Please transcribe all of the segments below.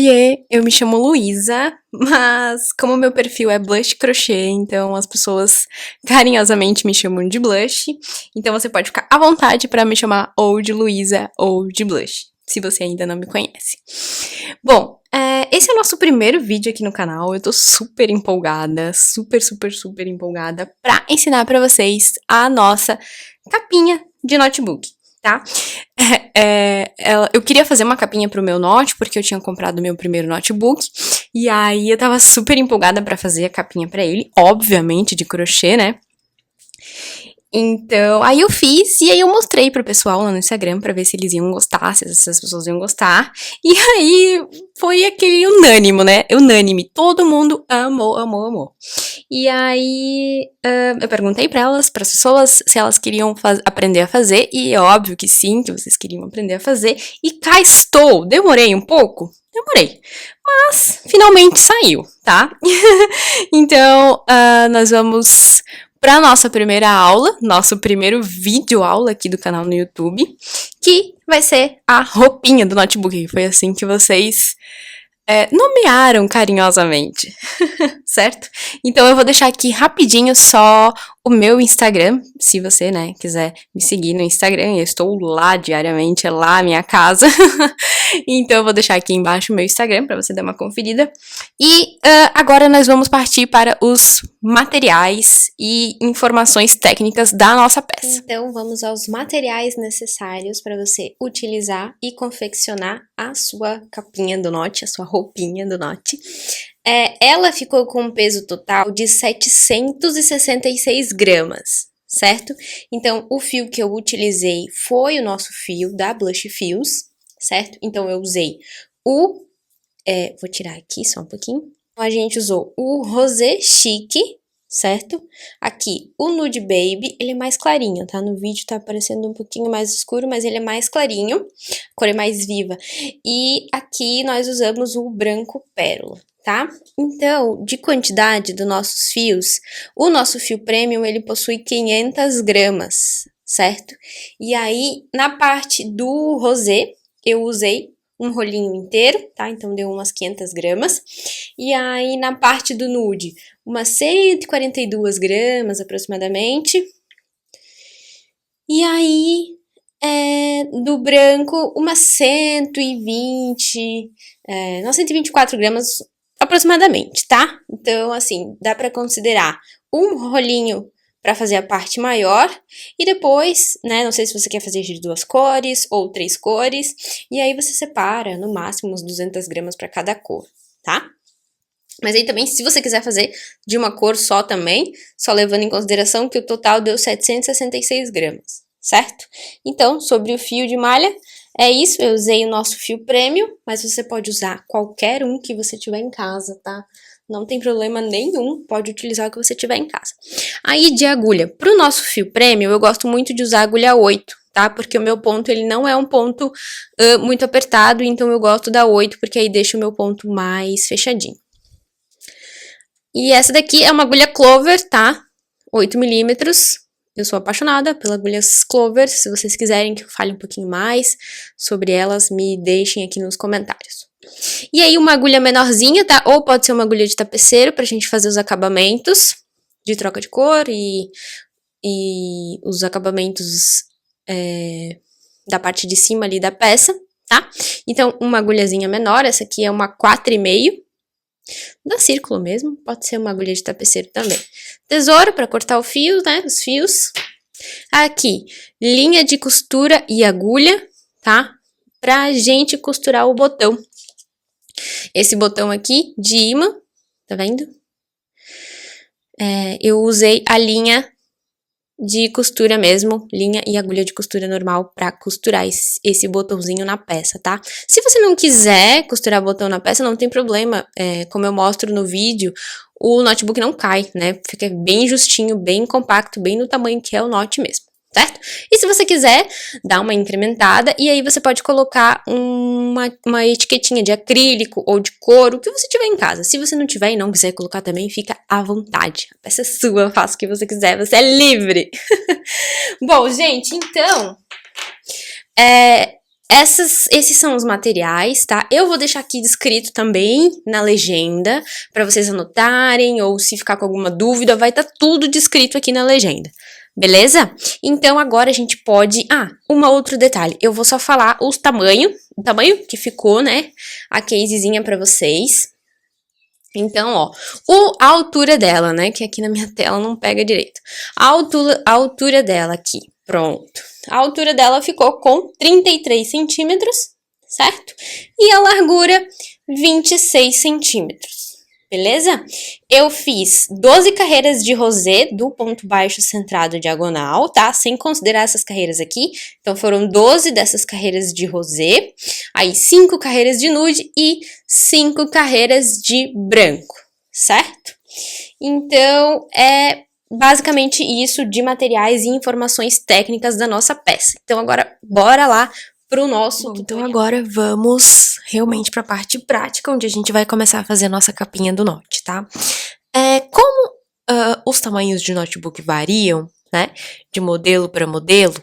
Oiê, eu me chamo Luísa, mas como meu perfil é blush crochê, então as pessoas carinhosamente me chamam de blush. Então você pode ficar à vontade para me chamar ou de Luísa ou de blush, se você ainda não me conhece. Bom, esse é o nosso primeiro vídeo aqui no canal. Eu tô super empolgada, super empolgada pra ensinar pra vocês a nossa capinha de notebook, tá? Eu queria fazer uma capinha pro meu note, porque eu tinha comprado o meu primeiro notebook, e aí eu tava super empolgada pra fazer a capinha pra ele, obviamente de crochê, né? Então, aí eu fiz e aí eu mostrei pro pessoal lá no Instagram pra ver se eles iam gostar, se essas pessoas iam gostar. E aí foi aquele unânimo, né? Unânime. Todo mundo amou. E aí eu perguntei pra elas, pras pessoas, se elas queriam aprender a fazer. E é óbvio que sim, que vocês queriam aprender a fazer. E cá estou. Demorei um pouco? Demorei. Mas finalmente saiu, tá? Então, nós vamos para nossa primeira aula, nosso primeiro vídeo aula aqui do canal no YouTube, que vai ser a roupinha do notebook. Foi assim que vocês nomearam carinhosamente, certo? Então eu vou deixar aqui rapidinho só o meu Instagram, se você, né, quiser me seguir no Instagram, eu estou lá diariamente, é lá a minha casa. Então eu vou deixar aqui embaixo o meu Instagram para você dar uma conferida. E agora nós vamos partir para os materiais e informações técnicas da nossa peça. Então vamos aos materiais necessários para você utilizar e confeccionar a sua capinha do Note, a sua roupinha do Note. Ela ficou com um peso total de 766 gramas, certo? Então, o fio que eu utilizei foi o nosso fio da Blush Fios, certo? Então, eu usei vou tirar aqui só um pouquinho. A gente usou o Rosé Chique, certo? Aqui, o Nude Baby, ele é mais clarinho, tá? No vídeo tá aparecendo um pouquinho mais escuro, mas ele é mais clarinho, a cor é mais viva. E aqui nós usamos o Branco Pérola, tá? Então, de quantidade dos nossos fios, o nosso fio Premium, ele possui 500 gramas, certo? E aí, na parte do rosé, eu usei um rolinho inteiro, tá? Então, deu umas 500 gramas. E aí, na parte do nude, umas 142 gramas, aproximadamente. E aí, do branco, umas 120, 124 gramas, aproximadamente, tá? Então, assim, dá pra considerar um rolinho para fazer a parte maior, e depois, né, não sei se você quer fazer de 2 cores ou 3 cores, e aí você separa, no máximo, uns 200 gramas para cada cor, tá? Mas aí também, se você quiser fazer de uma cor só também, só levando em consideração que o total deu 766 gramas, certo? Então, sobre o fio de malha, é isso, eu usei o nosso fio Premium, mas você pode usar qualquer um que você tiver em casa, tá? Não tem problema nenhum, pode utilizar o que você tiver em casa. Aí, de agulha, pro nosso fio Premium, eu gosto muito de usar a agulha 8, tá? Porque o meu ponto, ele não é um ponto muito apertado, então eu gosto da 8, porque aí deixa o meu ponto mais fechadinho. E essa daqui é uma agulha Clover, tá? 8 milímetros. Eu sou apaixonada pelas agulhas Clover. Se vocês quiserem que eu fale um pouquinho mais sobre elas, me deixem aqui nos comentários. E aí uma agulha menorzinha, tá? Ou pode ser uma agulha de tapeceiro pra gente fazer os acabamentos de troca de cor e os acabamentos da parte de cima ali da peça, tá? Então, uma agulhazinha menor, essa aqui é uma 4,5. Da círculo mesmo, pode ser uma agulha de tapeceiro também. Tesouro para cortar o fio, né, os fios. Aqui, linha de costura e agulha, tá? Pra gente costurar o botão. Esse botão aqui de imã, tá vendo? Eu usei a linha de costura mesmo, linha e agulha de costura normal pra costurar esse botãozinho na peça, tá? Se você não quiser costurar botão na peça, não tem problema, como eu mostro no vídeo, o notebook não cai, né? Fica bem justinho, bem compacto, bem no tamanho que é o Note mesmo, certo? E se você quiser dar uma incrementada, e aí você pode colocar uma etiquetinha de acrílico ou de couro, o que você tiver em casa. Se você não tiver e não quiser colocar também, fica à vontade. A peça é sua, faça o que você quiser, você é livre. Bom, gente, então, Esses são os materiais, tá? Eu vou deixar aqui descrito também na legenda, para vocês anotarem, ou se ficar com alguma dúvida, vai estar tudo descrito aqui na legenda. Beleza? Então, agora a gente pode... um outro detalhe. Eu vou só falar o tamanho que ficou, né? A casezinha pra vocês. Então, ó, a altura dela, né? Que aqui na minha tela não pega direito. A altura dela aqui, pronto. A altura dela ficou com 33 centímetros, certo? E a largura, 26 centímetros. Beleza? Eu fiz 12 carreiras de rosê do ponto baixo centrado diagonal, tá? Sem considerar essas carreiras aqui. Então, foram 12 dessas carreiras de rosê. Aí, 5 carreiras de nude e 5 carreiras de branco, certo? Então, é basicamente isso de materiais e informações técnicas da nossa peça. Então, agora, bora lá pro nosso tutorial. Então, agora vamos realmente para a parte prática, onde a gente vai começar a fazer a nossa capinha do note, tá? Como os tamanhos de notebook variam, né, de modelo para modelo,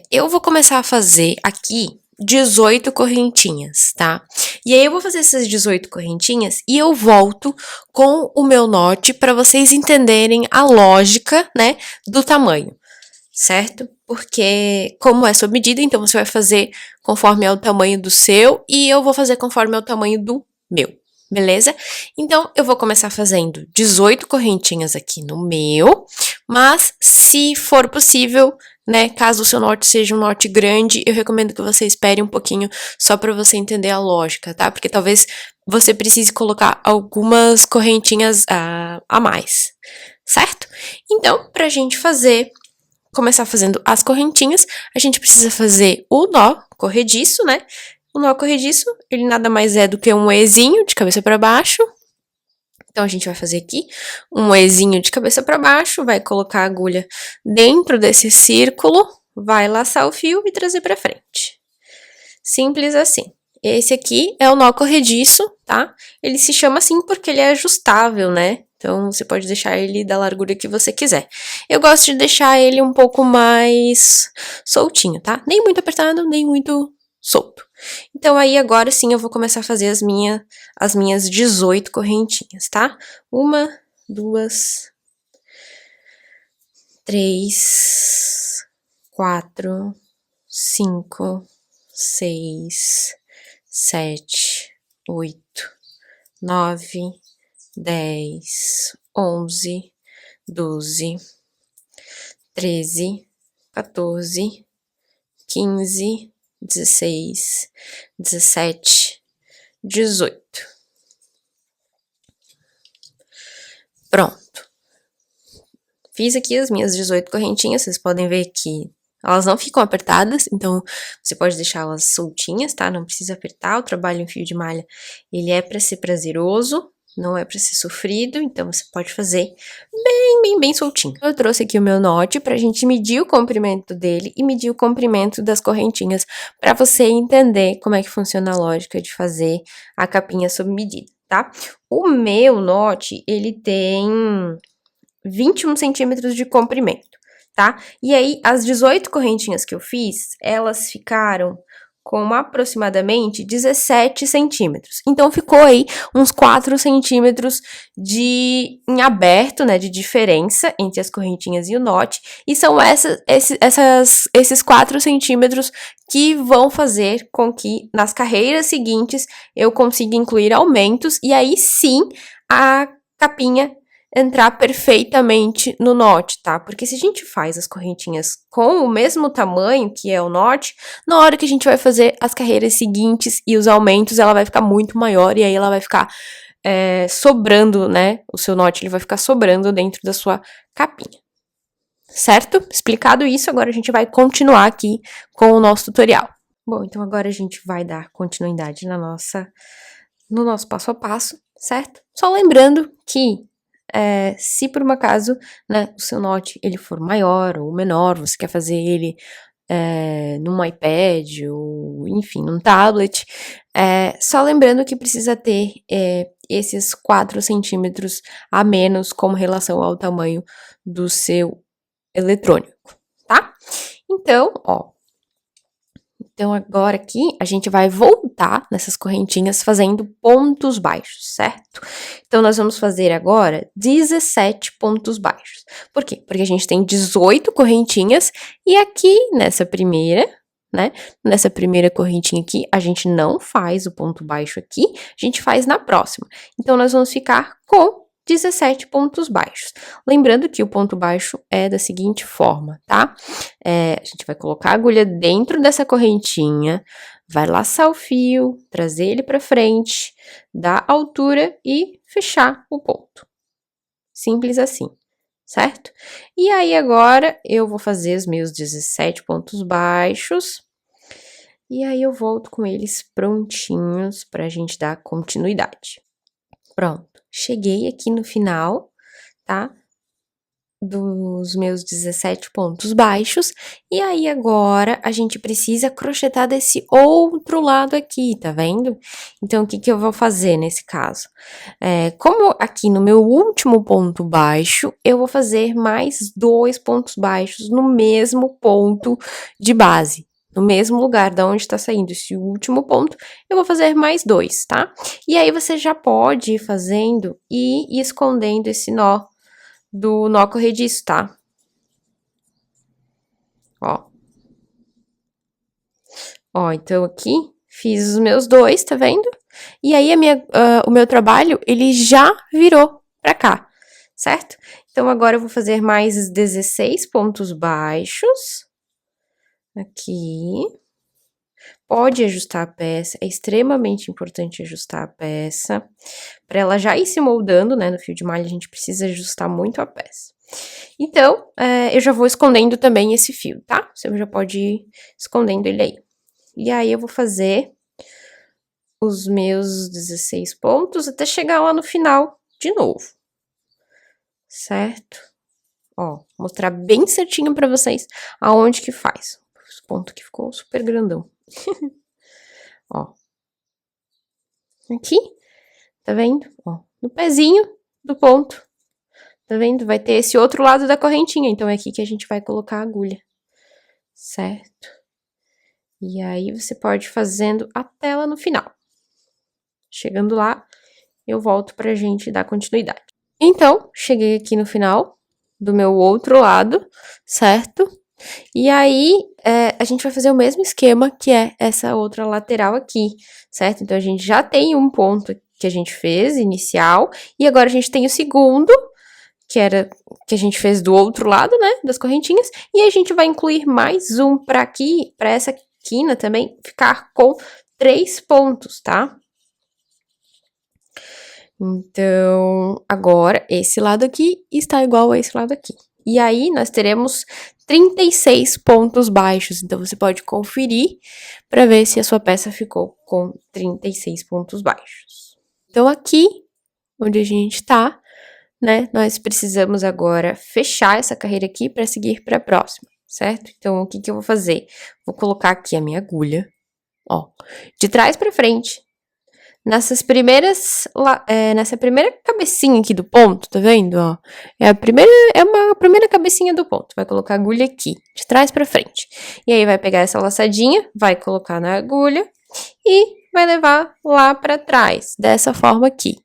eu vou começar a fazer aqui 18 correntinhas, tá? E aí eu vou fazer essas 18 correntinhas e eu volto com o meu note para vocês entenderem a lógica, né, do tamanho, certo? Porque como é sob medida, então você vai fazer conforme é o tamanho do seu e eu vou fazer conforme é o tamanho do meu, beleza? Então, eu vou começar fazendo 18 correntinhas aqui no meu, mas se for possível, né, caso o seu note seja um note grande, eu recomendo que você espere um pouquinho só para você entender a lógica, tá? Porque talvez você precise colocar algumas correntinhas a mais, certo? Então, pra gente começar fazendo as correntinhas, a gente precisa fazer o nó corrediço, né? O nó corrediço, ele nada mais é do que um Ezinho de cabeça para baixo. Então, a gente vai fazer aqui um Ezinho de cabeça para baixo, vai colocar a agulha dentro desse círculo, vai laçar o fio e trazer para frente. Simples assim. Esse aqui é o nó corrediço, tá? Ele se chama assim porque ele é ajustável, né? Então, você pode deixar ele da largura que você quiser. Eu gosto de deixar ele um pouco mais soltinho, tá? Nem muito apertado, nem muito solto. Então, aí agora sim eu vou começar a fazer as minhas 18 correntinhas, tá? 1, 2, 3, 4, 5, 6, 7, 8, 9, 10, 11, 12, 13, 14, 15, 16, 17, 18. Pronto. Fiz aqui as minhas 18 correntinhas, vocês podem ver que elas não ficam apertadas, então você pode deixá-las soltinhas, tá? Não precisa apertar, o trabalho em fio de malha, ele é para ser prazeroso, não é para ser sofrido, então você pode fazer bem soltinho. Eu trouxe aqui o meu note pra gente medir o comprimento dele e medir o comprimento das correntinhas, pra você entender como é que funciona a lógica de fazer a capinha sob medida, tá? O meu note, ele tem 21 centímetros de comprimento, tá? E aí, as 18 correntinhas que eu fiz, elas ficaram com aproximadamente 17 centímetros. Então, ficou aí uns 4 centímetros em aberto, né, de diferença entre as correntinhas e o note. E são esses 4 centímetros que vão fazer com que nas carreiras seguintes eu consiga incluir aumentos e aí sim a capinha entrar perfeitamente no note, tá? Porque se a gente faz as correntinhas com o mesmo tamanho que é o note, na hora que a gente vai fazer as carreiras seguintes e os aumentos, ela vai ficar muito maior e aí ela vai ficar sobrando, né? O seu note, ele vai ficar sobrando dentro da sua capinha. Certo? Explicado isso, agora a gente vai continuar aqui com o nosso tutorial. Bom, então agora a gente vai dar continuidade no nosso passo a passo, certo? Só lembrando que se por um acaso, né, o seu note ele for maior ou menor, você quer fazer ele num iPad ou, enfim, num tablet, só lembrando que precisa ter esses 4 centímetros a menos como relação ao tamanho do seu eletrônico, tá? Então, Então, agora aqui, a gente vai voltar nessas correntinhas fazendo pontos baixos, certo? Então, nós vamos fazer agora 17 pontos baixos. Por quê? Porque a gente tem 18 correntinhas e aqui, nessa primeira, né? Nessa primeira correntinha aqui, a gente não faz o ponto baixo aqui, a gente faz na próxima. Então, nós vamos ficar com 17 pontos baixos. Lembrando que o ponto baixo é da seguinte forma, tá? A gente vai colocar a agulha dentro dessa correntinha, vai laçar o fio, trazer ele pra frente, dar altura e fechar o ponto. Simples assim, certo? E aí, agora, eu vou fazer os meus 17 pontos baixos. E aí, eu volto com eles prontinhos pra gente dar continuidade. Pronto. Cheguei aqui no final, tá? Dos meus 17 pontos baixos. E aí, agora, a gente precisa crochetar desse outro lado aqui, tá vendo? Então, o que que eu vou fazer nesse caso? Como aqui no meu último ponto baixo, eu vou fazer mais 2 pontos baixos no mesmo ponto de base. No mesmo lugar da onde tá saindo esse último ponto, eu vou fazer mais 2, tá? E aí, você já pode ir fazendo e ir escondendo esse nó do nó corrediço, tá? Ó. Ó, então aqui, fiz os meus 2, tá vendo? E aí, o meu trabalho, ele já virou pra cá, certo? Então, agora eu vou fazer mais 16 pontos baixos. Aqui. Pode ajustar a peça, é extremamente importante ajustar a peça. Para ela já ir se moldando, né, no fio de malha, a gente precisa ajustar muito a peça. Então, eu já vou escondendo também esse fio, tá? Você já pode ir escondendo ele aí. E aí, eu vou fazer os meus 16 pontos até chegar lá no final de novo. Certo? Ó, mostrar bem certinho pra vocês aonde que faz. Esse ponto que ficou super grandão. Ó. Aqui, tá vendo? Ó, no pezinho do ponto. Tá vendo? Vai ter esse outro lado da correntinha, então é aqui que a gente vai colocar a agulha. Certo? E aí, você pode ir fazendo até lá no final. Chegando lá, eu volto pra gente dar continuidade. Então, cheguei aqui no final do meu outro lado, certo? E aí, a gente vai fazer o mesmo esquema que é essa outra lateral aqui, certo? Então, a gente já tem um ponto que a gente fez, inicial, e agora a gente tem o segundo, que era que a gente fez do outro lado, né, das correntinhas, e a gente vai incluir mais um pra aqui, pra essa quina também ficar com 3 pontos, tá? Então, agora, esse lado aqui está igual a esse lado aqui. E aí, nós teremos 36 pontos baixos. Então, você pode conferir para ver se a sua peça ficou com 36 pontos baixos. Então, aqui, onde a gente tá, né, nós precisamos agora fechar essa carreira aqui para seguir para a próxima, certo? Então, o que que eu vou fazer? Vou colocar aqui a minha agulha, ó, de trás para frente. Nessa primeira cabecinha aqui do ponto, tá vendo, ó? É uma primeira cabecinha do ponto. Vai colocar a agulha aqui, de trás pra frente. E aí, vai pegar essa laçadinha, vai colocar na agulha e vai levar lá pra trás, dessa forma aqui,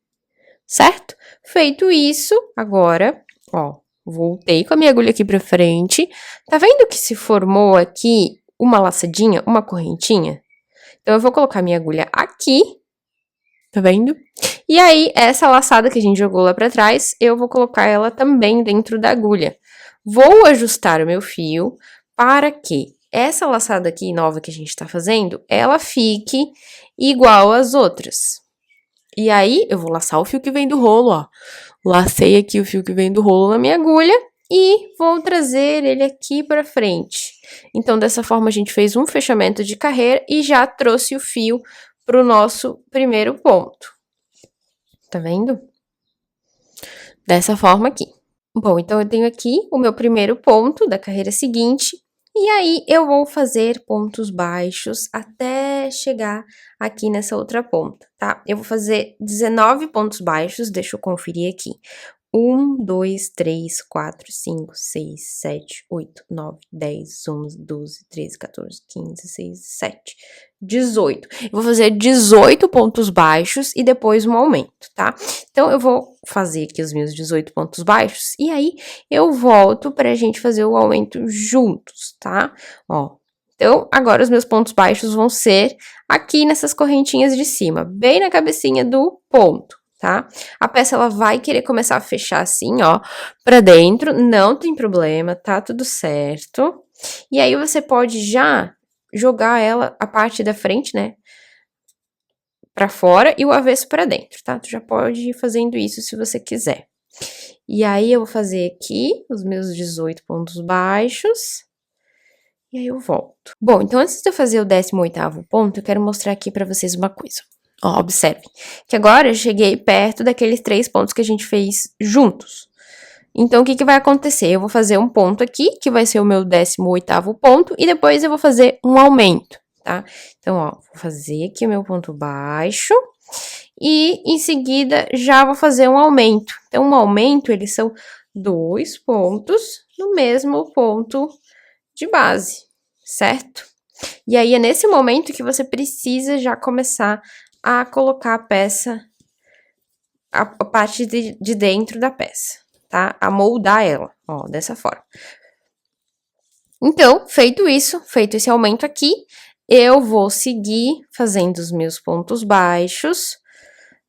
certo? Feito isso, agora, ó, voltei com a minha agulha aqui pra frente. Tá vendo que se formou aqui uma laçadinha, uma correntinha? Então, eu vou colocar minha agulha aqui. Tá vendo? E aí, essa laçada que a gente jogou lá pra trás, eu vou colocar ela também dentro da agulha. Vou ajustar o meu fio para que essa laçada aqui nova que a gente tá fazendo, ela fique igual às outras. E aí, eu vou laçar o fio que vem do rolo, ó. Lacei aqui o fio que vem do rolo na minha agulha e vou trazer ele aqui pra frente. Então, dessa forma, a gente fez um fechamento de carreira e já trouxe o fio pro nosso primeiro ponto. Tá vendo? Dessa forma aqui. Bom, então eu tenho aqui o meu primeiro ponto da carreira seguinte, e aí eu vou fazer pontos baixos até chegar aqui nessa outra ponta, tá? Eu vou fazer 19 pontos baixos, deixa eu conferir aqui. 1, 2, 3, 4, 5, 6, 7, 8, 9, 10, 11, 12, 13, 14, 15, 16, 17, 18. Eu vou fazer 18 pontos baixos e depois um aumento, tá? Então, eu vou fazer aqui os meus 18 pontos baixos e aí eu volto pra gente fazer o aumento juntos, tá? Ó, então, agora os meus pontos baixos vão ser aqui nessas correntinhas de cima, bem na cabecinha do ponto, tá? A peça, ela vai querer começar a fechar assim, ó, pra dentro, não tem problema, tá tudo certo. E aí, você pode já jogar ela, a parte da frente, né, pra fora e o avesso pra dentro, tá? Tu já pode ir fazendo isso se você quiser. E aí, eu vou fazer aqui os meus 18 pontos baixos. E aí eu volto. Bom, então antes de eu fazer o 18º ponto, eu quero mostrar aqui pra vocês uma coisa. Ó, observem, que agora eu cheguei perto daqueles 3 pontos que a gente fez juntos. Então, o que vai acontecer? Eu vou fazer um ponto aqui, que vai ser o meu 18º ponto, e depois eu vou fazer um aumento, tá? Então, ó, vou fazer aqui o meu ponto baixo, e em seguida já vou fazer um aumento. Então, um aumento, eles são 2 pontos no mesmo ponto de base, certo? E aí, é nesse momento que você precisa já começar a colocar a peça, a parte de dentro da peça, tá? A moldar ela, ó, dessa forma. Então, feito isso, feito esse aumento aqui, eu vou seguir fazendo os meus pontos baixos,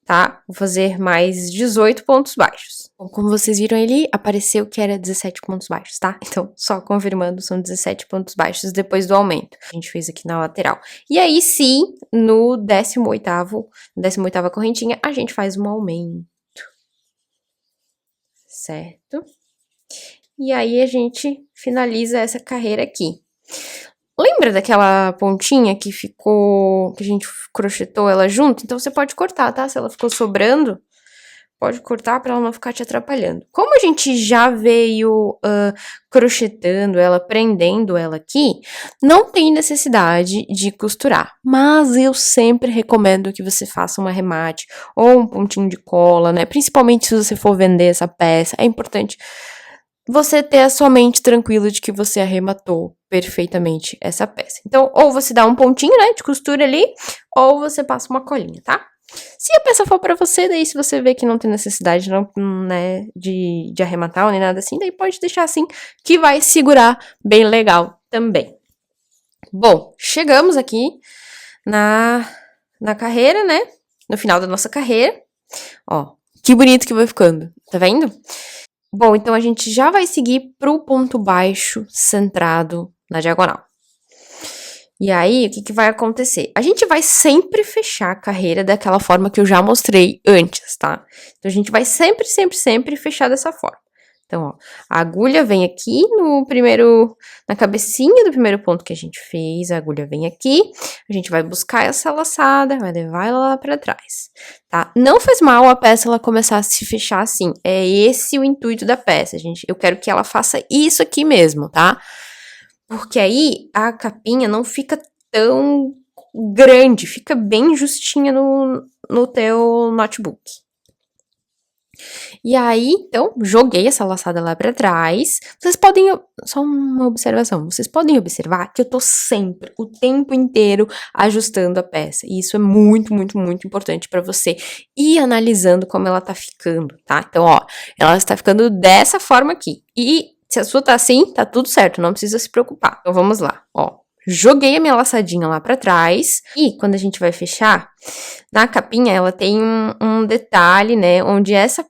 tá? Vou fazer mais 18 pontos baixos. Bom, como vocês viram ali, apareceu que era 17 pontos baixos, tá? Então, só confirmando, são 17 pontos baixos depois do aumento. A gente fez aqui na lateral. E aí, sim, no 18ª correntinha, a gente faz um aumento. Certo? E aí, a gente finaliza essa carreira aqui. Lembra daquela pontinha que ficou, que a gente crochetou ela junto? Então, você pode cortar, tá? Se ela ficou sobrando, pode cortar para ela não ficar te atrapalhando. Como a gente já veio crochetando ela, prendendo ela aqui, não tem necessidade de costurar. Mas eu sempre recomendo que você faça um arremate ou um pontinho de cola, né? Principalmente se você for vender essa peça, é importante você ter a sua mente tranquila de que você arrematou perfeitamente essa peça. Então, ou você dá um pontinho, né, de costura ali, ou você passa uma colinha, tá? Se a peça for pra você, daí se você vê que não tem necessidade, não, né, de arrematar ou nem nada assim, daí pode deixar assim, que vai segurar bem legal também. Bom, chegamos aqui na carreira, né, no final da nossa carreira. Ó, que bonito que vai ficando, tá vendo? Bom, então a gente já vai seguir pro ponto baixo centrado na diagonal. E aí, o que vai acontecer? A gente vai sempre fechar a carreira daquela forma que eu já mostrei antes, tá? Então, a gente vai sempre, sempre, sempre fechar dessa forma. Então, ó, a agulha vem aqui na cabecinha do primeiro ponto que a gente fez, a agulha vem aqui, a gente vai buscar essa laçada, vai levar ela lá pra trás, tá? Não faz mal a peça ela começar a se fechar assim, é esse o intuito da peça, gente. Eu quero que ela faça isso aqui mesmo, tá? Porque aí a capinha não fica tão grande, fica bem justinha no teu notebook. E aí, então, joguei essa laçada lá pra trás. Vocês podem, só uma observação, vocês podem observar que eu tô sempre, o tempo inteiro, ajustando a peça. E isso é muito, muito, muito importante pra você ir analisando como ela tá ficando, tá? Então, ó, ela está ficando dessa forma aqui. E se a sua tá assim, tá tudo certo, não precisa se preocupar. Então, vamos lá, ó. Joguei a minha laçadinha lá pra trás. E quando a gente vai fechar, na capinha ela tem um detalhe, né? Onde essa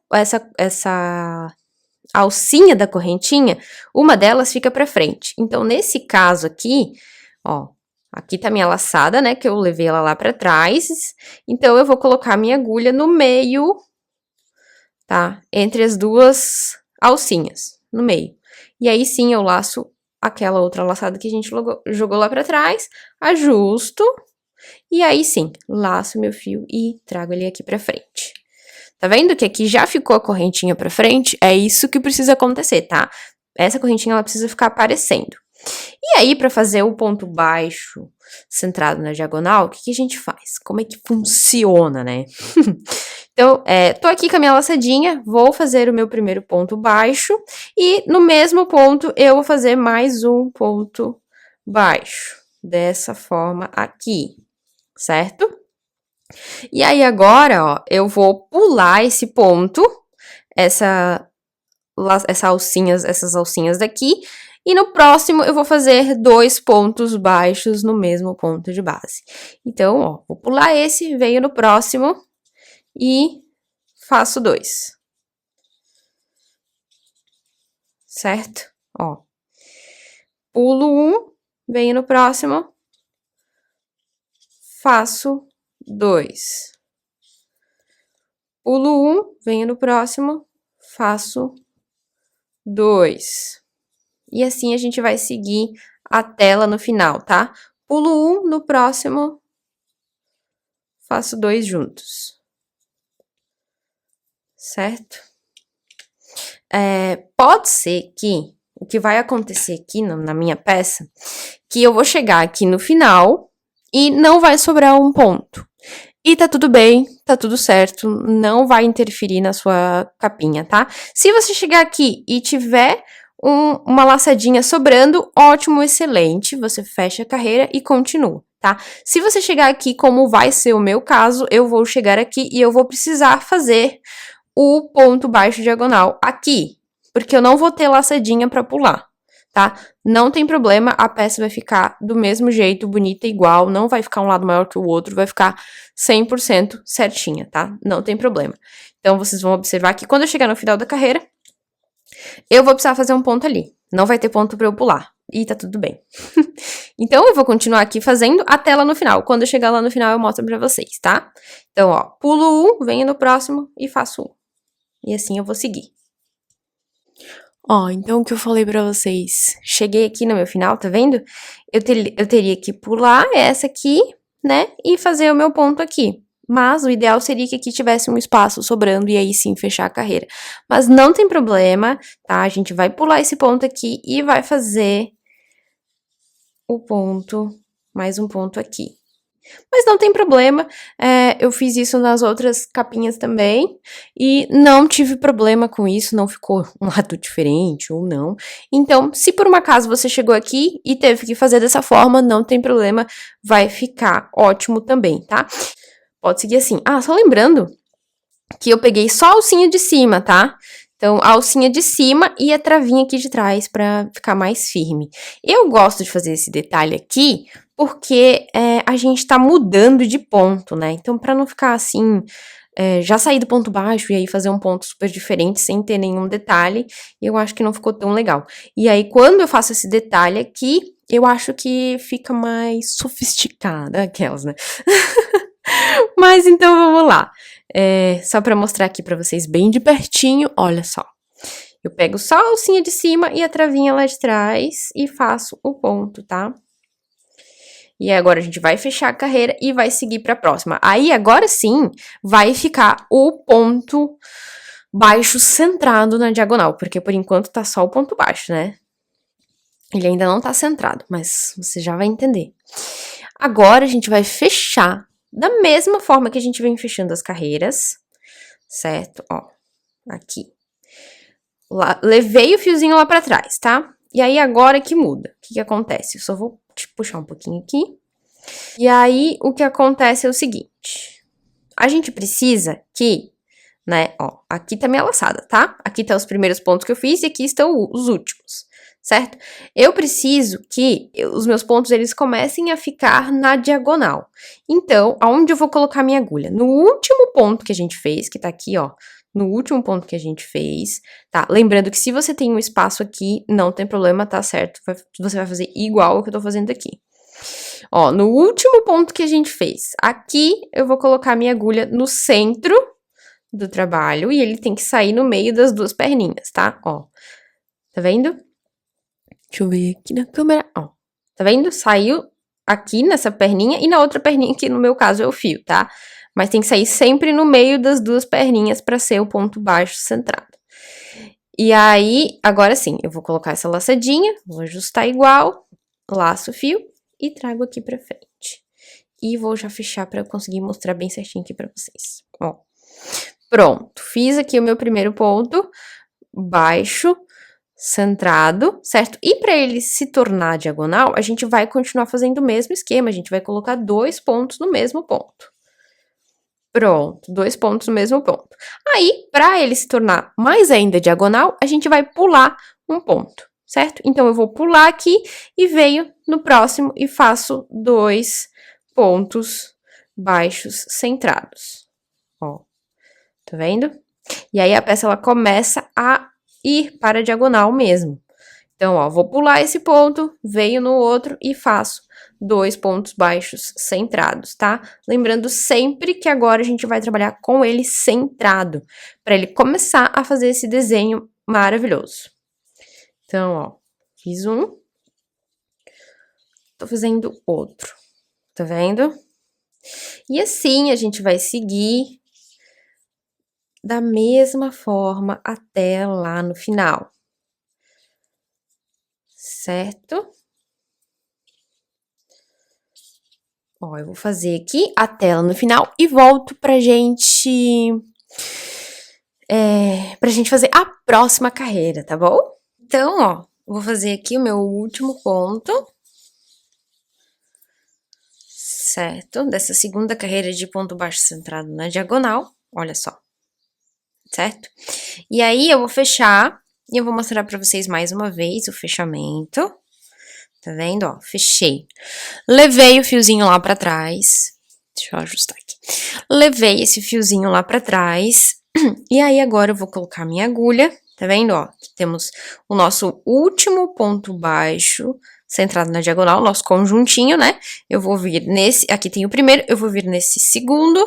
alcinha da correntinha, uma delas fica pra frente. Então, nesse caso aqui, ó, aqui tá minha laçada, né? Que eu levei ela lá pra trás. Então, eu vou colocar a minha agulha no meio, tá? Entre as duas alcinhas, no meio. E aí, sim, eu laço aquela outra laçada que a gente jogou lá pra trás, ajusto, e aí sim, laço meu fio e trago ele aqui pra frente. Tá vendo que aqui já ficou a correntinha pra frente? É isso que precisa acontecer, tá? Essa correntinha, ela precisa ficar aparecendo. E aí, pra fazer o ponto baixo centrado na diagonal, o que a gente faz? Como é que funciona, né? Então, tô aqui com a minha laçadinha, vou fazer o meu primeiro ponto baixo, e no mesmo ponto eu vou fazer mais um ponto baixo, dessa forma aqui, certo? E aí agora, ó, eu vou pular esse ponto, essas alcinhas daqui, e no próximo eu vou fazer 2 pontos baixos no mesmo ponto de base. Então, ó, vou pular esse, venho no próximo e faço 2. Certo? Ó. Pulo 1, venho no próximo, faço 2. Pulo 1, venho no próximo, faço 2. E assim a gente vai seguir a tela no final, tá? Pulo 1, no próximo, faço 2 juntos. Certo? Pode ser que o que vai acontecer aqui na minha peça, que eu vou chegar aqui no final e não vai sobrar um ponto. E tá tudo bem, tá tudo certo, não vai interferir na sua capinha, tá? Se você chegar aqui e tiver uma laçadinha sobrando, ótimo, excelente, você fecha a carreira e continua, tá? Se você chegar aqui, como vai ser o meu caso, eu vou chegar aqui e eu vou precisar fazer o ponto baixo diagonal aqui, porque eu não vou ter laçadinha pra pular, tá? Não tem problema, a peça vai ficar do mesmo jeito, bonita, igual, não vai ficar um lado maior que o outro, vai ficar 100% certinha, tá? Não tem problema. Então, vocês vão observar que quando eu chegar no final da carreira, eu vou precisar fazer um ponto ali. Não vai ter ponto pra eu pular. E tá tudo bem. Então, eu vou continuar aqui fazendo até lá no final. Quando eu chegar lá no final, eu mostro pra vocês, tá? Então, ó, pulo 1, venho no próximo e faço 1. E assim eu vou seguir. Ó, então o que eu falei pra vocês, cheguei aqui no meu final, tá vendo? Eu teria que pular essa aqui, né, e fazer o meu ponto aqui. Mas o ideal seria que aqui tivesse um espaço sobrando e aí sim fechar a carreira. Mas não tem problema, tá? A gente vai pular esse ponto aqui e vai fazer o ponto, mais um ponto aqui. Mas não tem problema, eu fiz isso nas outras capinhas também, e não tive problema com isso, não ficou um lado diferente ou não. Então, se por um acaso você chegou aqui e teve que fazer dessa forma, não tem problema, vai ficar ótimo também, tá? Pode seguir assim. Ah, só lembrando que eu peguei só a alcinha de cima, tá? Então, a alcinha de cima e a travinha aqui de trás pra ficar mais firme. Eu gosto de fazer esse detalhe aqui porque a gente tá mudando de ponto, né? Então, pra não ficar assim, já sair do ponto baixo e aí fazer um ponto super diferente sem ter nenhum detalhe, eu acho que não ficou tão legal. E aí, quando eu faço esse detalhe aqui, eu acho que fica mais sofisticada, aquelas, né? Mas então, vamos lá. Só pra mostrar aqui pra vocês bem de pertinho, olha só. Eu pego só a alcinha de cima e a travinha lá de trás e faço o ponto, tá? E agora a gente vai fechar a carreira e vai seguir pra próxima. Aí, agora sim, vai ficar o ponto baixo centrado na diagonal, porque por enquanto tá só o ponto baixo, né? Ele ainda não tá centrado, mas você já vai entender. Agora a gente vai fechar da mesma forma que a gente vem fechando as carreiras, certo? Ó, aqui. Levei o fiozinho lá pra trás, tá? E aí, agora que muda. O que acontece? Eu só vou puxar um pouquinho aqui. E aí, o que acontece é o seguinte. A gente precisa que, né, ó, aqui tá minha laçada, tá? Aqui tá os primeiros pontos que eu fiz e aqui estão os últimos, certo? Eu preciso que os meus pontos, eles comecem a ficar na diagonal. Então, aonde eu vou colocar minha agulha? No último ponto que a gente fez, que tá aqui, ó, no último ponto que a gente fez, tá? Lembrando que se você tem um espaço aqui, não tem problema, tá certo? Você vai fazer igual o que eu tô fazendo aqui. Ó, no último ponto que a gente fez, aqui eu vou colocar minha agulha no centro do trabalho e ele tem que sair no meio das duas perninhas, tá? Ó, tá vendo? Deixa eu ver aqui na câmera, ó. Tá vendo? Saiu aqui nessa perninha e na outra perninha, que no meu caso é o fio, tá? Mas tem que sair sempre no meio das duas perninhas pra ser o ponto baixo centrado. E aí, agora sim, eu vou colocar essa laçadinha, vou ajustar igual, laço o fio e trago aqui pra frente. E vou já fechar pra eu conseguir mostrar bem certinho aqui pra vocês. Ó, Pronto, fiz aqui o meu primeiro ponto baixo, centrado, certo? E para ele se tornar diagonal, a gente vai continuar fazendo o mesmo esquema, a gente vai colocar 2 pontos no mesmo ponto. Pronto, 2 pontos no mesmo ponto. Aí, para ele se tornar mais ainda diagonal, a gente vai pular um ponto, certo? Então, eu vou pular aqui e venho no próximo e faço 2 pontos baixos centrados. Ó, tá vendo? E aí, a peça, ela começa a ir para a diagonal mesmo. Então, ó, vou pular esse ponto, venho no outro e faço 2 pontos baixos centrados, tá? Lembrando sempre que agora a gente vai trabalhar com ele centrado, para ele começar a fazer esse desenho maravilhoso. Então, ó, fiz um, tô fazendo outro, tá vendo? E assim a gente vai seguir da mesma forma até lá no final. Certo? Ó, eu vou fazer aqui a tela no final e volto pra gente fazer a próxima carreira, tá bom? Então, ó, vou fazer aqui o meu último ponto, certo? Dessa segunda carreira de ponto baixo centrado na diagonal, olha só, certo? E aí, eu vou fechar e eu vou mostrar pra vocês mais uma vez o fechamento. Tá vendo, ó? Fechei. Levei o fiozinho lá pra trás. Deixa eu ajustar aqui. Levei esse fiozinho lá pra trás. E aí, agora eu vou colocar minha agulha. Tá vendo, ó? Aqui temos o nosso último ponto baixo centrado na diagonal, nosso conjuntinho, né? Eu vou vir nesse... Aqui tem o primeiro, eu vou vir nesse segundo.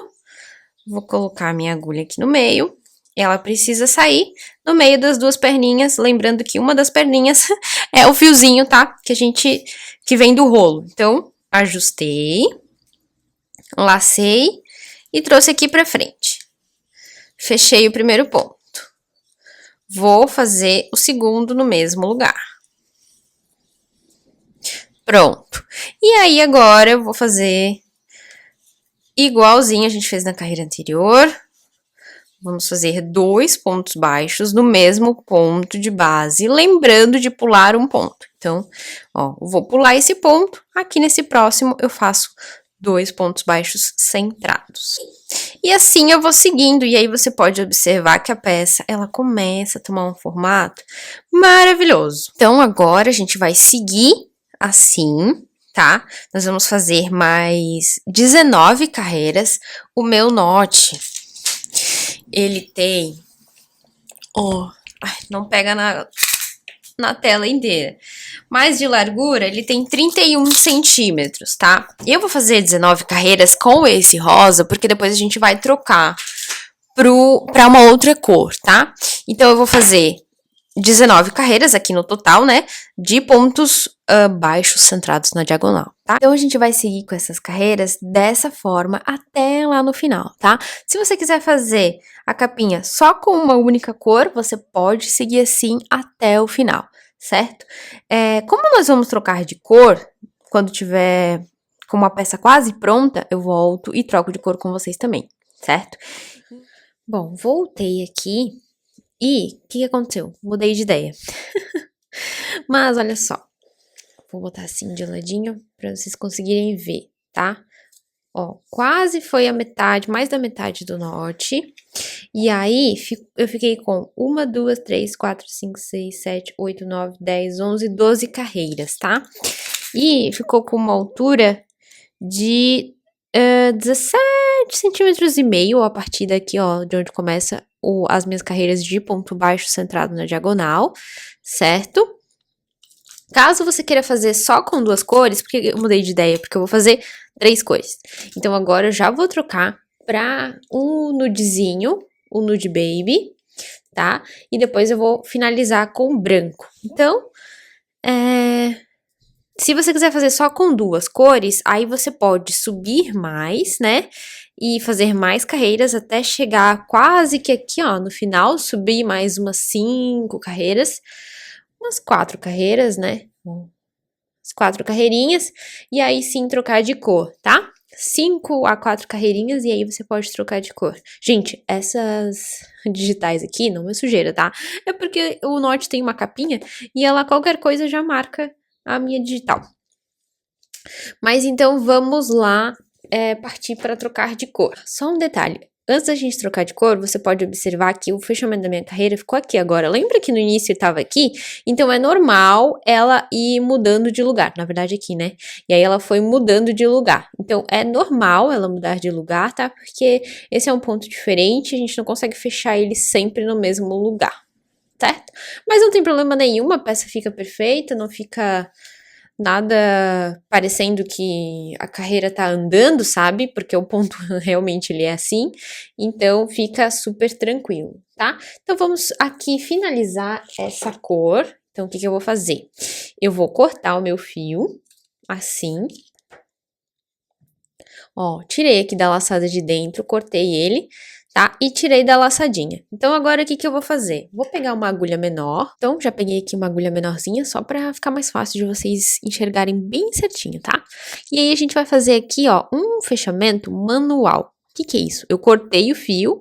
Vou colocar minha agulha aqui no meio. Ela precisa sair no meio das duas perninhas, lembrando que uma das perninhas é o fiozinho, tá? Que vem do rolo. Então, ajustei, lacei e trouxe aqui pra frente. Fechei o primeiro ponto. Vou fazer o segundo no mesmo lugar. Pronto. E aí, agora eu vou fazer igualzinho a gente fez na carreira anterior. Vamos fazer 2 pontos baixos no mesmo ponto de base, lembrando de pular um ponto. Então, ó, vou pular esse ponto, aqui nesse próximo eu faço 2 pontos baixos centrados. E assim eu vou seguindo, e aí você pode observar que a peça, ela começa a tomar um formato maravilhoso. Então, agora a gente vai seguir assim, tá? Nós vamos fazer mais 19 carreiras. O meu note... Ele tem, ó, não pega na tela inteira, mas de largura ele tem 31 centímetros, tá? Eu vou fazer 19 carreiras com esse rosa, porque depois a gente vai trocar pra uma outra cor, tá? Então eu vou fazer 19 carreiras aqui no total, né? De pontos baixos centrados na diagonal, tá? Então, a gente vai seguir com essas carreiras dessa forma até lá no final, tá? Se você quiser fazer a capinha só com uma única cor, você pode seguir assim até o final, certo? Como nós vamos trocar de cor, quando tiver com uma peça quase pronta, eu volto e troco de cor com vocês também, certo? Bom, voltei aqui. E o que aconteceu? Mudei de ideia. Mas olha só. Vou botar assim de ladinho pra vocês conseguirem ver, tá? Ó, quase foi a metade, mais da metade do norte. E aí, eu fiquei com 1, 2, 3, 4, 5, 6, 7, 8, 9, 10, 11, 12 carreiras, tá? E ficou com uma altura de 17 centímetros e meio, a partir daqui, ó, de onde começa as minhas carreiras de ponto baixo centrado na diagonal, certo? Caso você queira fazer só com 2 cores, porque eu mudei de ideia, porque eu vou fazer 3 cores. Então, agora eu já vou trocar pra um nudezinho, um nude baby, tá? E depois eu vou finalizar com branco. Então, se você quiser fazer só com 2 cores, aí você pode subir mais, né? E fazer mais carreiras até chegar quase que aqui, ó, no final, subir mais umas 5 carreiras, umas 4 carreiras, né? As 4 carreirinhas, e aí sim trocar de cor, tá? 5 a 4 carreirinhas e aí você pode trocar de cor. Gente, essas digitais aqui não é sujeira, tá? É porque o Note tem uma capinha e ela qualquer coisa já marca a minha digital. Mas então vamos lá partir para trocar de cor. Só um detalhe. Antes da gente trocar de cor, você pode observar que o fechamento da minha carreira ficou aqui agora. Lembra que no início estava aqui? Então é normal ela ir mudando de lugar. Na verdade aqui, né? E aí ela foi mudando de lugar. Então é normal ela mudar de lugar, tá? Porque esse é um ponto diferente, a gente não consegue fechar ele sempre no mesmo lugar, certo? Mas não tem problema nenhum, a peça fica perfeita, não fica nada parecendo que a carreira tá andando, sabe? Porque o ponto realmente ele é assim. Então fica super tranquilo, tá? Então vamos aqui finalizar essa cor. Então o que eu vou fazer? Eu vou cortar o meu fio assim. Ó, tirei aqui da laçada de dentro, cortei ele, tá? E tirei da laçadinha. Então, agora, o que eu vou fazer? Vou pegar uma agulha menor. Então, já peguei aqui uma agulha menorzinha, só pra ficar mais fácil de vocês enxergarem bem certinho, tá? E aí, a gente vai fazer aqui, ó, um fechamento manual. O que é isso? Eu cortei o fio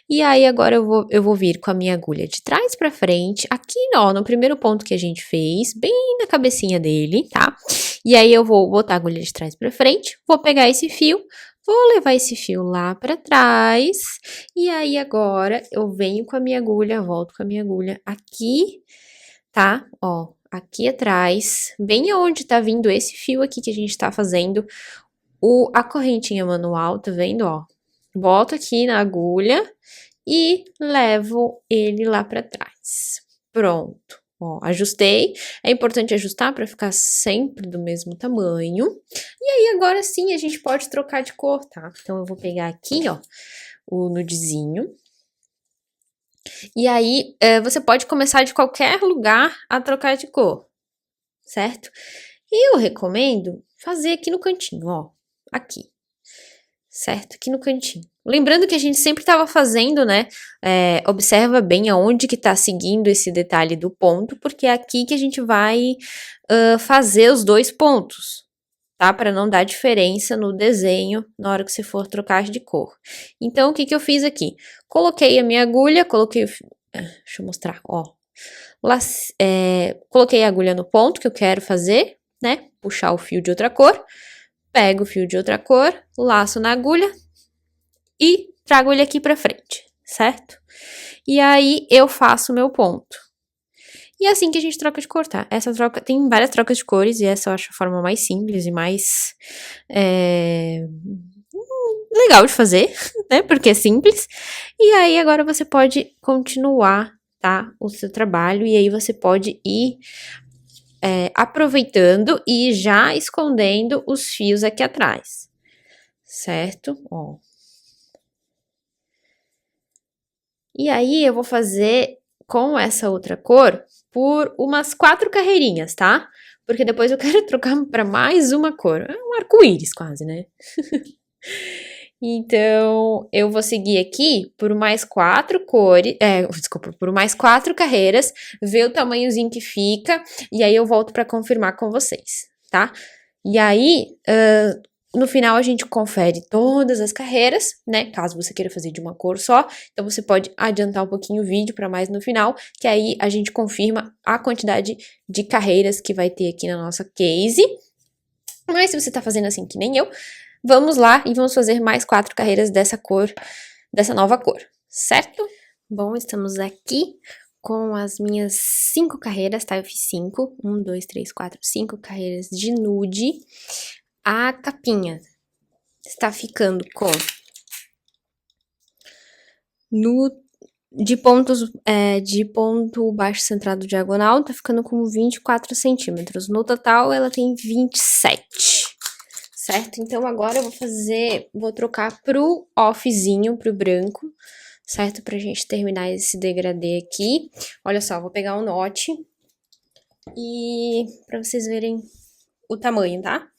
e aí agora eu vou vir com a minha agulha de trás pra frente, aqui, ó, no primeiro ponto que a gente fez, bem na cabecinha dele, tá? E aí eu vou botar a agulha de trás pra frente, vou pegar esse fio, vou levar esse fio lá pra trás, e aí agora eu venho com a minha agulha, volto com a minha agulha aqui, tá? Ó, aqui atrás, bem aonde tá vindo esse fio aqui que a gente tá fazendo a correntinha manual, tá vendo, ó? Boto aqui na agulha e levo ele lá pra trás. Pronto. Ó, ajustei. É importante ajustar para ficar sempre do mesmo tamanho. E aí, agora sim, a gente pode trocar de cor, tá? Então, eu vou pegar aqui, ó, o nudezinho. E aí, você pode começar de qualquer lugar a trocar de cor, certo? E eu recomendo fazer aqui no cantinho, ó, aqui, certo? Aqui no cantinho. Lembrando que a gente sempre estava fazendo, né? Observa bem aonde que tá seguindo esse detalhe do ponto, porque é aqui que a gente vai fazer os 2 pontos, tá? Para não dar diferença no desenho na hora que você for trocar de cor. Então, o que eu fiz aqui? Coloquei a minha agulha, coloquei deixa eu mostrar, ó. Coloquei a agulha no ponto que eu quero fazer, né? Puxar o fio de outra cor. Pego o fio de outra cor, laço na agulha e trago ele aqui pra frente, certo? E aí, eu faço o meu ponto. E é assim que a gente troca de cor, tá? Essa troca, tem várias trocas de cores e essa eu acho a forma mais simples e mais legal de fazer, né? Porque é simples. E aí, agora você pode continuar, tá? O seu trabalho e aí você pode ir aproveitando e já escondendo os fios aqui atrás, certo? Ó. E aí, eu vou fazer com essa outra cor por umas 4 carreirinhas, tá? Porque depois eu quero trocar para mais uma cor. É um arco-íris quase, né? Então, eu vou seguir aqui por mais 4 cores, desculpa, por mais 4 carreiras, ver o tamanhozinho que fica, e aí eu volto para confirmar com vocês, tá? E aí, no final a gente confere todas as carreiras, né? Caso você queira fazer de uma cor só, então você pode adiantar um pouquinho o vídeo para mais no final, que aí a gente confirma a quantidade de carreiras que vai ter aqui na nossa case. Mas se você tá fazendo assim que nem eu, vamos lá e vamos fazer mais 4 carreiras dessa cor, dessa nova cor, certo? Bom, estamos aqui com as minhas 5 carreiras, tá? Eu fiz 5, 1, 2, 3, 4, 5 carreiras de nude. A capinha está ficando com de ponto baixo centrado diagonal, tá ficando com 24 centímetros. No total, ela tem 27, certo? Então, agora eu vou trocar pro offzinho, pro branco, certo? Pra gente terminar esse degradê aqui. Olha só, vou pegar um note e pra vocês verem o tamanho, tá?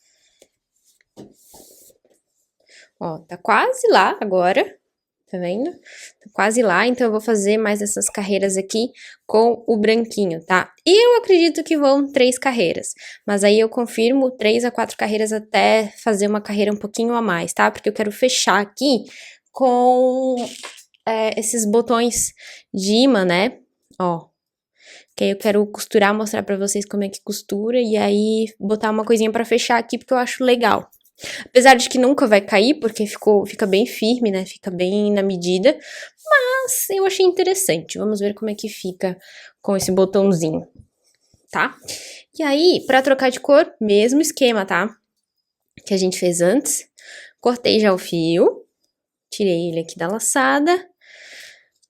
Ó, tá quase lá agora, tá vendo? Tô quase lá, então eu vou fazer mais essas carreiras aqui com o branquinho, tá? Eu acredito que vão 3 carreiras, mas aí eu confirmo 3 a 4 carreiras até fazer uma carreira um pouquinho a mais, tá? Porque eu quero fechar aqui com esses botões de imã, né? Ó, que aí eu quero costurar, mostrar pra vocês como é que costura e aí botar uma coisinha pra fechar aqui porque eu acho legal. Apesar de que nunca vai cair, porque fica bem firme, né? Fica bem na medida. Mas eu achei interessante. Vamos ver como é que fica com esse botãozinho, tá? E aí, pra trocar de cor, mesmo esquema, tá? Que a gente fez antes. Cortei já o fio. Tirei ele aqui da laçada.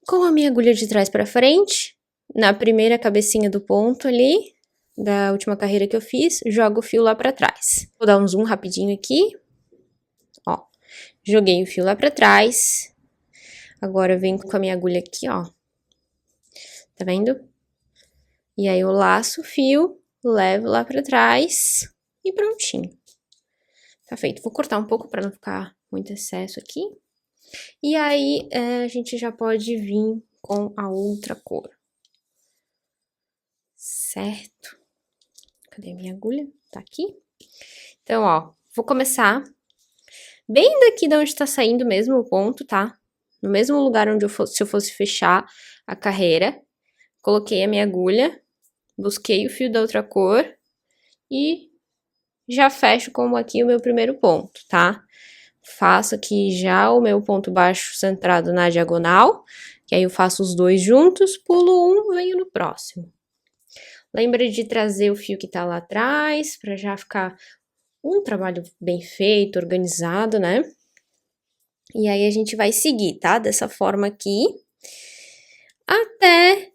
Com a minha agulha de trás pra frente, na primeira cabecinha do ponto ali, da última carreira que eu fiz, jogo o fio lá pra trás. Vou dar um zoom rapidinho aqui. Ó, joguei o fio lá pra trás. Agora eu venho com a minha agulha aqui, ó. Tá vendo? E aí eu laço o fio, levo lá pra trás e prontinho. Tá feito. Vou cortar um pouco pra não ficar muito excesso aqui. E aí a gente já pode vir com a outra cor. Certo? Cadê a minha agulha? Tá aqui. Então, ó, vou começar bem daqui de onde tá saindo mesmo o ponto, tá? No mesmo lugar onde se eu fosse fechar a carreira. Coloquei a minha agulha, busquei o fio da outra cor e já fecho como aqui o meu primeiro ponto, tá? Faço aqui já o meu ponto baixo centrado na diagonal, que aí eu faço os dois juntos, pulo um, venho no próximo. Lembra de trazer o fio que tá lá atrás, pra já ficar um trabalho bem feito, organizado, né? E aí a gente vai seguir, tá? Dessa forma aqui, até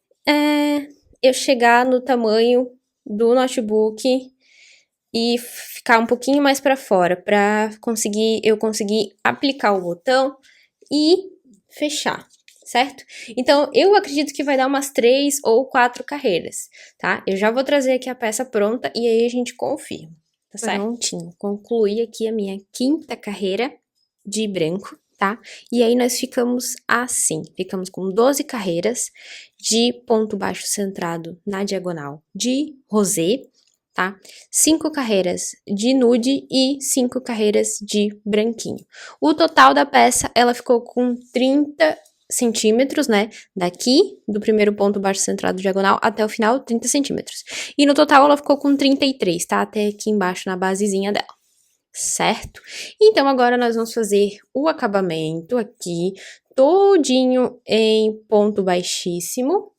eu chegar no tamanho do notebook e ficar um pouquinho mais para fora, para eu conseguir aplicar o botão e fechar, certo? Então, eu acredito que vai dar umas 3 ou 4 carreiras, tá? Eu já vou trazer aqui a peça pronta e aí a gente confirma, tá certo? Prontinho, concluí aqui a minha 5ª carreira de branco, tá? E aí nós ficamos assim, ficamos com 12 carreiras de ponto baixo centrado na diagonal de rosé, tá? 5 carreiras de nude e 5 carreiras de branquinho. O total da peça, ela ficou com 30 centímetros, né? Daqui, do primeiro ponto baixo centrado diagonal até o final, 30 centímetros. E no total, ela ficou com 33, tá? Até aqui embaixo, na basezinha dela. Certo? Então, agora nós vamos fazer o acabamento aqui, todinho em ponto baixíssimo,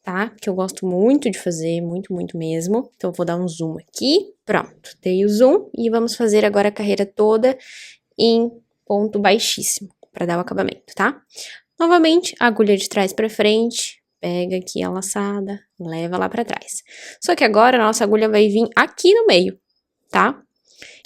tá? Que eu gosto muito de fazer, muito, muito mesmo. Então, eu vou dar um zoom aqui. Pronto, dei o zoom e vamos fazer agora a carreira toda em ponto baixíssimo, para dar o acabamento, tá? Novamente, a agulha de trás para frente, pega aqui a laçada, leva lá para trás. Só que agora a nossa agulha vai vir aqui no meio, tá?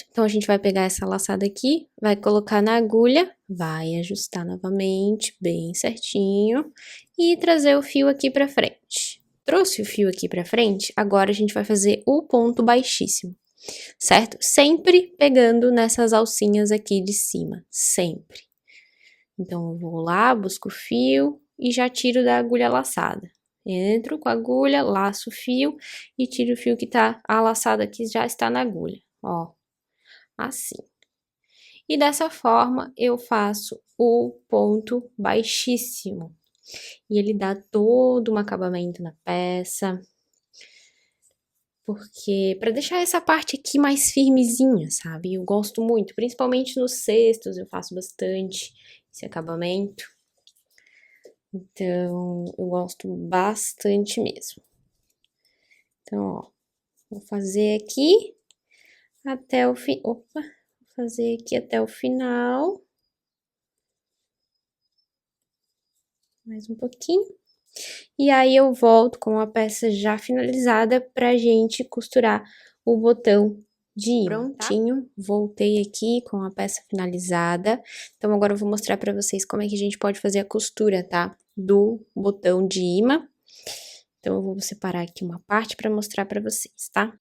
Então, a gente vai pegar essa laçada aqui, vai colocar na agulha, vai ajustar novamente, bem certinho, e trazer o fio aqui pra frente. Trouxe o fio aqui pra frente, agora a gente vai fazer o ponto baixíssimo, certo? Sempre pegando nessas alcinhas aqui de cima, sempre. Então, eu vou lá, busco o fio e já tiro da agulha laçada. Entro com a agulha, laço o fio e tiro o fio que tá, a laçada que já está na agulha, ó. Assim. E dessa forma, eu faço o ponto baixíssimo. E ele dá todo um acabamento na peça. Porque, para deixar essa parte aqui mais firmezinha, sabe? Eu gosto muito, principalmente nos cestos, eu faço bastante esse acabamento. Então, eu gosto bastante mesmo. Então, ó, vou fazer aqui até o fim. Opa! Fazer aqui até o final. Mais um pouquinho. E aí, eu volto com a peça já finalizada pra gente costurar o botão de imã. Prontinho, voltei aqui com a peça finalizada. Então, agora eu vou mostrar pra vocês como é que a gente pode fazer a costura, tá? Do botão de imã. Então, eu vou separar aqui uma parte pra mostrar pra vocês, tá?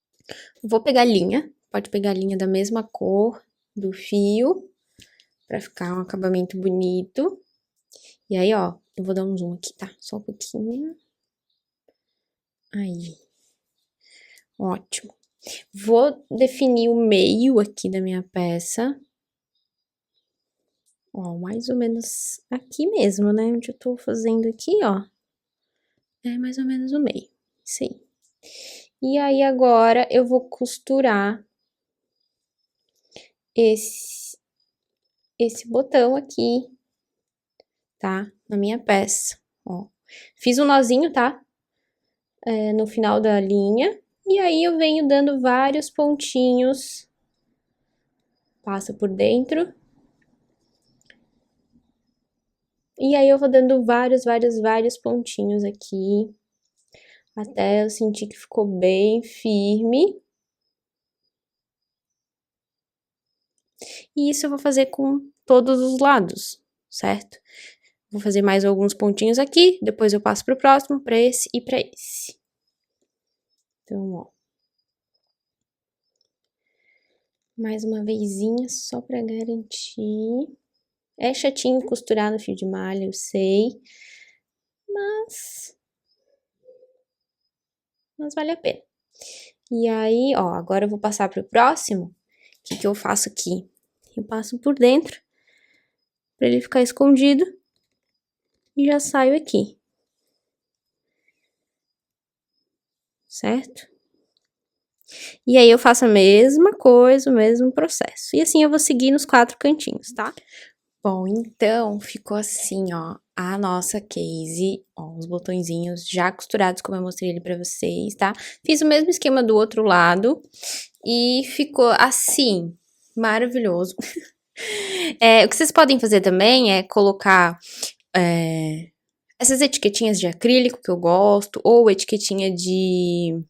Vou pegar linha, pode pegar linha da mesma cor do fio, pra ficar um acabamento bonito. E aí, ó, eu vou dar um zoom aqui, tá? Só um pouquinho. Aí. Ótimo. Vou definir o meio aqui da minha peça. Ó, mais ou menos aqui mesmo, né? Onde eu tô fazendo aqui, ó. É mais ou menos o meio. Isso aí. E aí, agora, eu vou costurar esse botão aqui, tá? Na minha peça, ó. Fiz um nozinho, tá? No final da linha. E aí, eu venho dando vários pontinhos. Passa por dentro. E aí, eu vou dando vários pontinhos aqui. Até eu sentir que ficou bem firme. E isso eu vou fazer com todos os lados, certo? Vou fazer mais alguns pontinhos aqui, depois eu passo pro próximo, pra esse e pra esse. Então, ó. Mais uma vezinha, só pra garantir. É chatinho costurar no fio de malha, eu sei. Mas vale a pena. E aí, ó, agora eu vou passar pro próximo. O que eu faço aqui? Eu passo por dentro, pra ele ficar escondido. E já saio aqui. Certo? E aí, eu faço a mesma coisa, o mesmo processo. E assim, eu vou seguir nos 4 cantinhos, tá? Bom, então, ficou assim, ó, a nossa case, ó, os botõezinhos já costurados, como eu mostrei ele pra vocês, tá? Fiz o mesmo esquema do outro lado e ficou assim, maravilhoso. O que vocês podem fazer também é colocar essas etiquetinhas de acrílico que eu gosto, ou etiquetinha de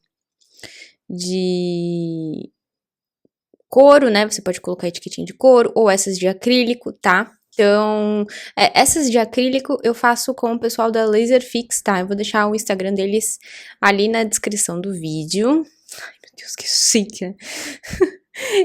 couro, né? Você pode colocar etiquetinha de couro, ou essas de acrílico, tá? Então, essas de acrílico eu faço com o pessoal da Laser Fix, tá? Eu vou deixar o Instagram deles ali na descrição do vídeo. Ai, meu Deus, que chique!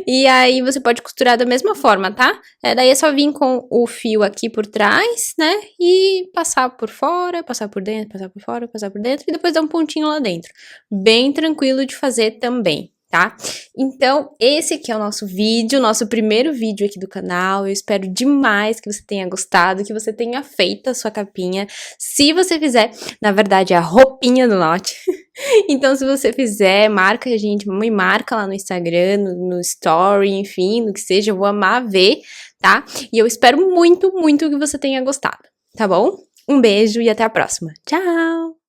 E aí, você pode costurar da mesma forma, tá? Daí é só vir com o fio aqui por trás, né? E passar por fora, passar por dentro, passar por fora, passar por dentro. E depois dar um pontinho lá dentro. Bem tranquilo de fazer também, tá? Então, esse aqui é o nosso vídeo, nosso primeiro vídeo aqui do canal. Eu espero demais que você tenha gostado, que você tenha feito a sua capinha. Se você fizer, na verdade, a roupinha do Note. Então, se você fizer, marca a gente, me marca lá no Instagram, no story, enfim, no que seja, eu vou amar ver, tá? E eu espero muito, muito que você tenha gostado, tá bom? Um beijo e até a próxima. Tchau!